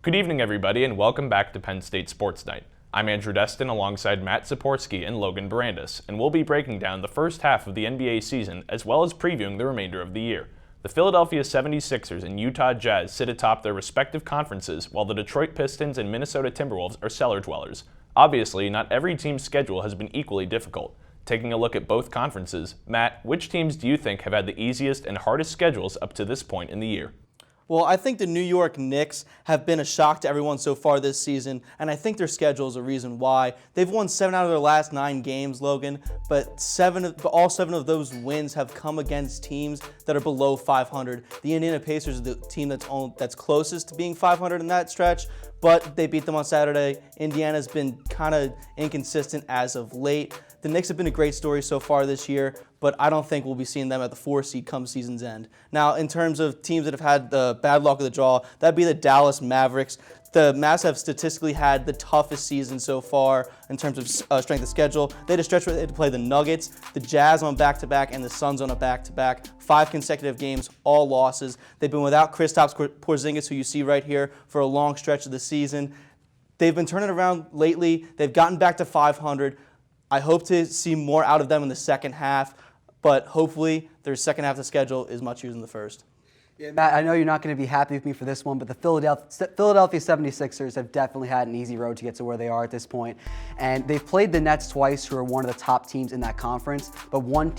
Good evening, everybody, and welcome back to Penn State Sports Night. I'm Andrew Destin alongside Szczypiorski and Logan Bourandas, and we'll be breaking down the first half of the NBA season as well as previewing the remainder of the year. The Philadelphia 76ers and Utah Jazz sit atop their respective conferences, while the Detroit Pistons and Minnesota Timberwolves are cellar dwellers. Obviously, not every team's schedule has been equally difficult. Taking a look at both conferences, Matt, which teams do you think have had the easiest and hardest schedules up to this point in the year? Well, I think the New York Knicks have been a shock to everyone so far this season, and I think their schedule is a reason why. They've won 7 out of their last 9 games, Logan, but all 7 of those wins have come against teams that are below 500. The Indiana Pacers are the team that's closest to being 500 in that stretch, but they beat them on Saturday. Indiana's been kind of inconsistent as of late. The Knicks have been a great story so far this year, but I don't think we'll be seeing them at the 4 seed come season's end. Now, in terms of teams that have had the bad luck of the draw, that'd be the Dallas Mavericks. The Mavs have statistically had the toughest season so far in terms of strength of schedule. They had a stretch where they had to play the Nuggets, the Jazz on back-to-back, and the Suns on a back-to-back. 5 consecutive games, all losses. They've been without Kristaps Porzingis, who you see right here, for a long stretch of the season. They've been turning around lately. They've gotten back to 500. I hope to see more out of them in the second half, but hopefully their second half of the schedule is much easier than the first. Yeah, Matt, I know you're not going to be happy with me for this one, but the Philadelphia 76ers have definitely had an easy road to get to where they are at this point. And they've played the Nets twice, who are one of the top teams in that conference, but one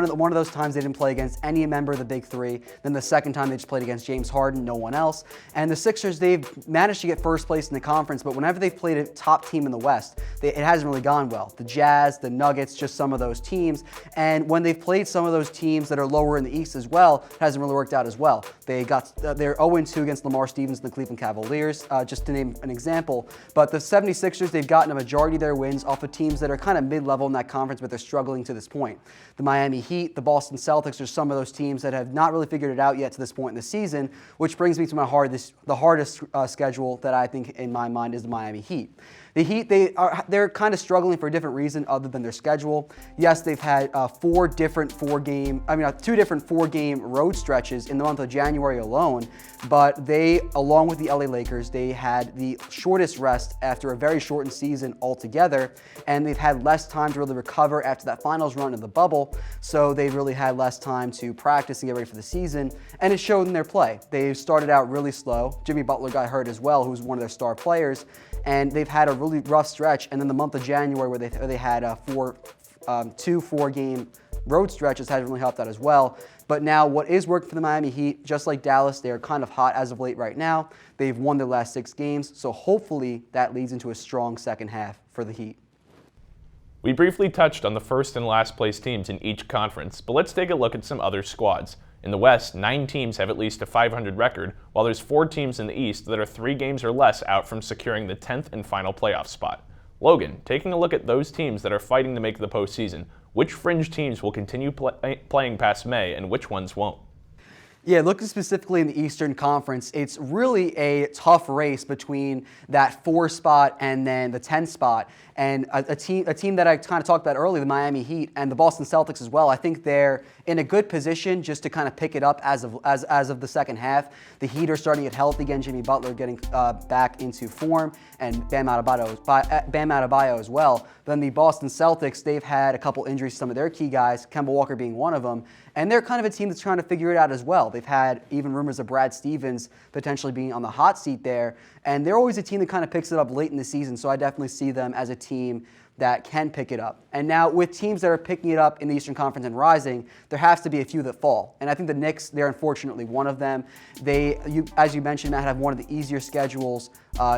of those times they didn't play against any member of the Big Three. Then the second time they just played against James Harden, no one else. And the Sixers, they've managed to get first place in the conference, but whenever they've played a top team in the West, it hasn't really gone well. The Jazz, the Nuggets, just some of those teams. And when they've played some of those teams that are lower in the East as well, it hasn't really worked out as well. They're 0-2 against Lamar Stevens and the Cleveland Cavaliers, just to name an example. But the 76ers, they've gotten a majority of their wins off of teams that are kind of mid-level in that conference, but they're struggling to this point. The Miami Heat, the Boston Celtics are some of those teams that have not really figured it out yet to this point in the season, which brings me to the hardest schedule that I think in my mind is the Miami Heat. The Heat, they're kind of struggling for a different reason other than their schedule. Yes, they've had 2 different 4-game road stretches in the month of January alone, but they, along with the LA Lakers, they had the shortest rest after a very shortened season altogether, and they've had less time to really recover after that finals run in the bubble, so they really had less time to practice and get ready for the season, and it showed in their play. They started out really slow. Jimmy Butler got hurt as well, who's one of their star players, and they've had a really rough stretch. And then the month of January, where they had 2 4-game road stretches, hasn't really helped out as well. But now what is working for the Miami Heat, just like Dallas, they are kind of hot as of late right now. They've won their last 6 games, so hopefully that leads into a strong second half for the Heat. We briefly touched on the first and last place teams in each conference, but let's take a look at some other squads. In the West, 9 teams have at least a 500 record, while there's 4 teams in the East that are 3 games or less out from securing the 10th and final playoff spot. Logan, taking a look at those teams that are fighting to make the postseason, which fringe teams will continue playing past May and which ones won't? Yeah, looking specifically in the Eastern Conference, it's really a tough race between that 4 spot and then the 10 spot. And a team that I kind of talked about earlier, the Miami Heat and the Boston Celtics as well, I think they're in a good position just to kind of pick it up as of the second half. The Heat are starting to get healthy again. Jimmy Butler getting back into form, and Bam Adebayo as well. Then the Boston Celtics, they've had a couple injuries to some of their key guys, Kemba Walker being one of them, and they're kind of a team that's trying to figure it out as well. They've had even rumors of Brad Stevens potentially being on the hot seat there, and they're always a team that kind of picks it up late in the season, so I definitely see them as a team that can pick it up. And now with teams that are picking it up in the Eastern Conference and rising, there has to be a few that fall. And I think the Knicks, they're unfortunately one of them. As you mentioned, Matt, have one of the easier schedules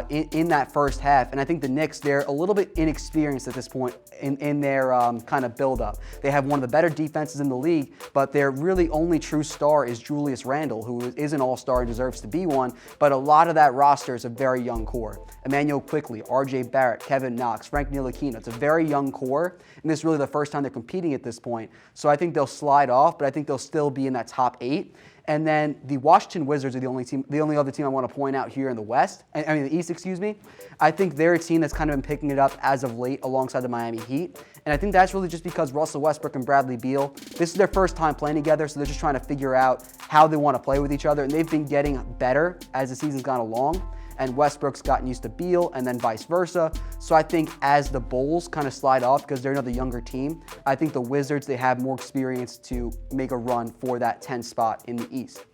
in that first half. And I think the Knicks, they're a little bit inexperienced at this point in their kind of build-up. They have one of the better defenses in the league, but their really only true star is Julius Randle, who is an all-star and deserves to be one. But a lot of that roster is a very young core. Emmanuel Quickley, RJ Barrett, Kevin Knox, Frank Ntilikina. It's a very young core, and this is really the first time they're competing at this point. So I think they'll slide off, but I think they'll still be in that top 8. And then the Washington Wizards are the only other team I want to point out here in the the East, excuse me. I think they're a team that's kind of been picking it up as of late alongside the Miami Heat. And I think that's really just because Russell Westbrook and Bradley Beal, this is their first time playing together, so they're just trying to figure out how they want to play with each other. And they've been getting better as the season's gone along. and Westbrook's gotten used to Beal, and then vice versa. So I think as the Bulls kind of slide off because they're another younger team, I think the Wizards, they have more experience to make a run for that 10 spot in the East.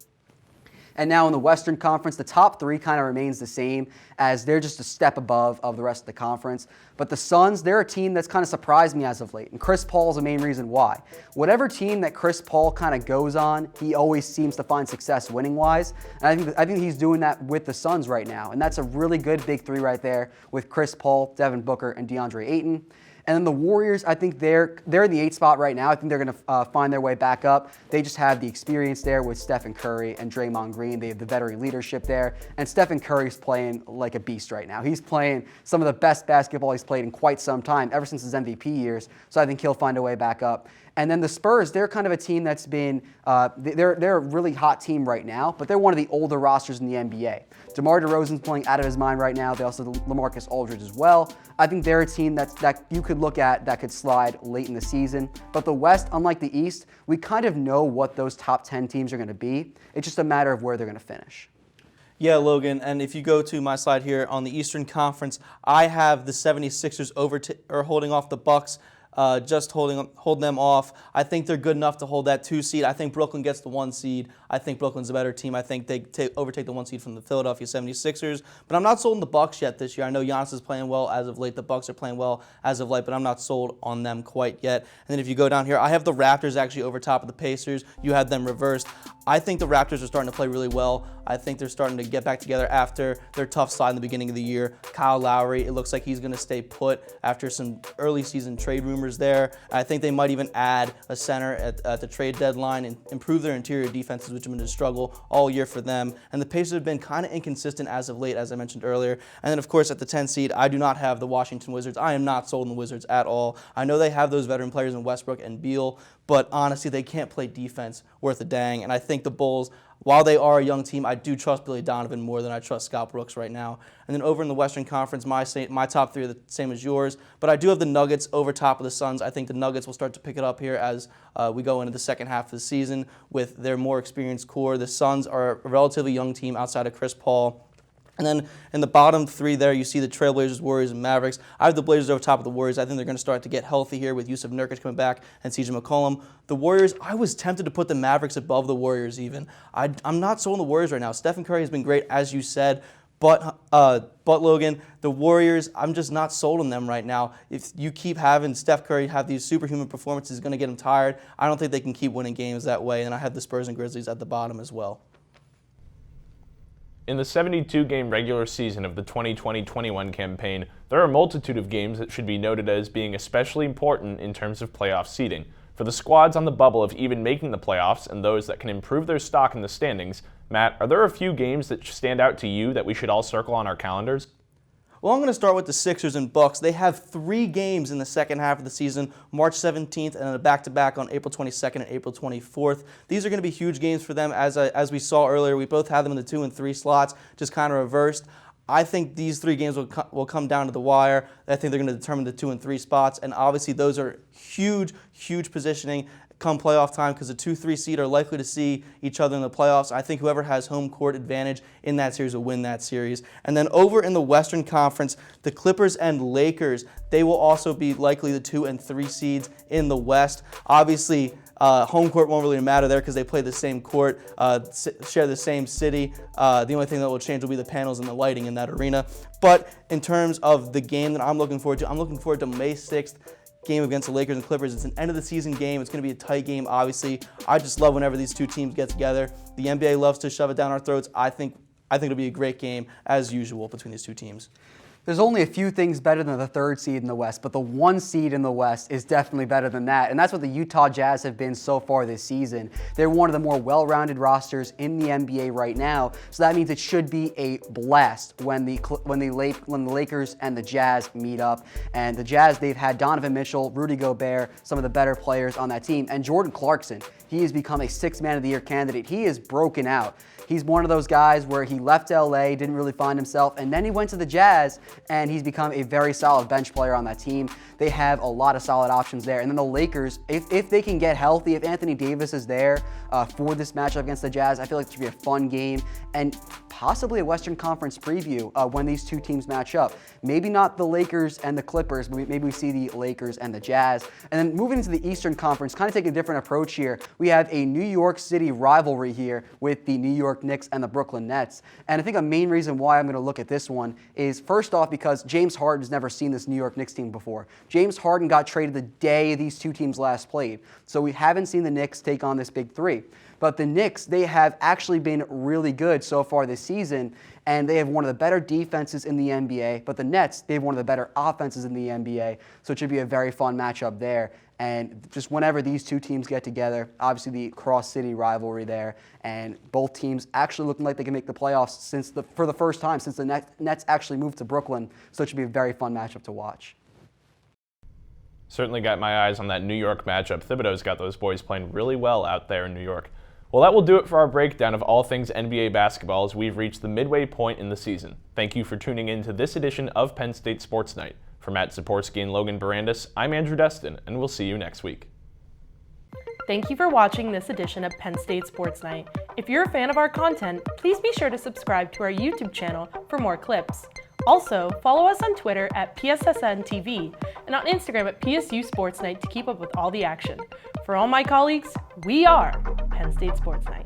And now in the Western Conference, the top three kind of remains the same, as they're just a step above of the rest of the conference. But the Suns, they're a team that's kind of surprised me as of late, and Chris Paul is the main reason why. Whatever team that Chris Paul kind of goes on, he always seems to find success winning-wise, and I think he's doing that with the Suns right now. And that's a really good big three right there with Chris Paul, Devin Booker, and DeAndre Ayton. And then the Warriors, I think they're in the 8th spot right now. I think they're going to find their way back up. They just have the experience there with Stephen Curry and Draymond Green. They have the veteran leadership there. And Stephen Curry's playing like a beast right now. He's playing some of the best basketball he's played in quite some time, ever since his MVP years. So I think he'll find a way back up. And then the Spurs, they're kind of a team that's been, they're a really hot team right now, but they're one of the older rosters in the NBA. DeMar DeRozan's playing out of his mind right now. They also have LaMarcus Aldridge as well. I think they're a team that you could look at that could slide late in the season. But the West, unlike the East, we kind of know what those top 10 teams are going to be. It's just a matter of where they're going to finish. Yeah, Logan, and if you go to my slide here on the Eastern Conference, I have the 76ers holding off the Bucks. Just hold them off. I think they're good enough to hold that 2 seed. I think Brooklyn gets the 1 seed. I think Brooklyn's a better team. I think they overtake the 1 seed from the Philadelphia 76ers. But I'm not sold on the Bucks yet this year. I know Giannis is playing well as of late. The Bucks are playing well as of late, but I'm not sold on them quite yet. And then if you go down here, I have the Raptors actually over top of the Pacers. You have them reversed. I think the Raptors are starting to play really well. I think they're starting to get back together after their tough slide in the beginning of the year. Kyle Lowry, it looks like he's going to stay put after some early season trade rumors there. I think they might even add a center at the trade deadline and improve their interior defenses, which have been a struggle all year for them. And the Pacers have been kind of inconsistent as of late, as I mentioned earlier. And then, of course, at the 10 seed, I do not have the Washington Wizards. I am not sold on the Wizards at all. I know they have those veteran players in Westbrook and Beal, but honestly, they can't play defense worth a dang. And I think the Bulls, while they are a young team, I do trust Billy Donovan more than I trust Scott Brooks right now. And then over in the Western Conference, my top three are the same as yours, but I do have the Nuggets over top of the Suns. I think the Nuggets will start to pick it up here as we go into the second half of the season with their more experienced core. The Suns are a relatively young team outside of Chris Paul. And then in the bottom three there, you see the Trailblazers, Warriors, and Mavericks. I have the Blazers over top of the Warriors. I think they're going to start to get healthy here with Yusuf Nurkic coming back and CJ McCollum. The Warriors, I was tempted to put the Mavericks above the Warriors even. I'm not sold on the Warriors right now. Stephen Curry has been great, as you said. But Logan, the Warriors, I'm just not sold on them right now. If you keep having Steph Curry have these superhuman performances, it's going to get him tired. I don't think they can keep winning games that way. And I have the Spurs and Grizzlies at the bottom as well. In the 72-game regular season of the 2020-21 campaign, there are a multitude of games that should be noted as being especially important in terms of playoff seeding. For the squads on the bubble of even making the playoffs and those that can improve their stock in the standings, Matt, are there a few games that stand out to you that we should all circle on our calendars? Well, I'm going to start with the Sixers and Bucks. They have 3 games in the second half of the season, March 17th and then a back-to-back on April 22nd and April 24th. These are going to be huge games for them. As we saw earlier, we both had them in the 2 and 3 slots, just kind of reversed. I think these 3 games will come down to the wire. I think they're going to determine the 2 and 3 spots, and obviously those are huge, huge positioning come playoff time because the 2-3 seed are likely to see each other in the playoffs. I think whoever has home court advantage in that series will win that series. And then over in the Western Conference, the Clippers and Lakers, they will also be likely the 2 and 3 seeds in the West. Obviously, home court won't really matter there because they play the same court, share the same city. The only thing that will change will be the panels and the lighting in that arena. But in terms of the game that I'm looking forward to May 6th, game against the Lakers and Clippers. It's an end-of-the-season game. It's going to be a tight game, obviously. I just love whenever these two teams get together. The NBA loves to shove it down our throats. I think it'll be a great game, as usual, between these two teams. There's only a few things better than the 3rd seed in the West, but the 1 seed in the West is definitely better than that, and that's what the Utah Jazz have been so far this season. They're one of the more well-rounded rosters in the NBA right now, so that means it should be a blast when the Lakers and the Jazz meet up. And the Jazz, they've had Donovan Mitchell, Rudy Gobert, some of the better players on that team, and Jordan Clarkson. He has become a 6th Man of the Year candidate. He is broken out. He's one of those guys where he left LA, didn't really find himself, and then he went to the Jazz, and he's become a very solid bench player on that team. They have a lot of solid options there. And then the Lakers, if they can get healthy, if Anthony Davis is there for this matchup against the Jazz, I feel like it should be a fun game and possibly a Western Conference preview when these two teams match up. Maybe not the Lakers and the Clippers, but maybe we see the Lakers and the Jazz. And then moving into the Eastern Conference, kind of taking a different approach here. We have a New York City rivalry here with the New York Knicks and the Brooklyn Nets. And I think a main reason why I'm going to look at this one is, first off, because James Harden's never seen this New York Knicks team before. James Harden got traded the day these two teams last played. So we haven't seen the Knicks take on this big three. But the Knicks, they have actually been really good so far this season, and they have one of the better defenses in the NBA. But the Nets, they have one of the better offenses in the NBA, so it should be a very fun matchup there. And just whenever these two teams get together, obviously the cross-city rivalry there, and both teams actually looking like they can make the playoffs for the first time since the Nets actually moved to Brooklyn, so it should be a very fun matchup to watch. Certainly got my eyes on that New York matchup. Thibodeau's got those boys playing really well out there in New York. Well, that will do it for our breakdown of all things NBA basketball as we've reached the midway point in the season. Thank you for tuning in to this edition of Penn State Sports Night. For Szczypiorski and Logan Bourandas, I'm Andrew Destin, and we'll see you next week. Thank you for watching this edition of Penn State Sports Night. If you're a fan of our content, please be sure to subscribe to our YouTube channel for more clips. Also, follow us on Twitter at PSSN TV and on Instagram at PSU Sports Night to keep up with all the action. For all my colleagues, we are Penn State Sports Night.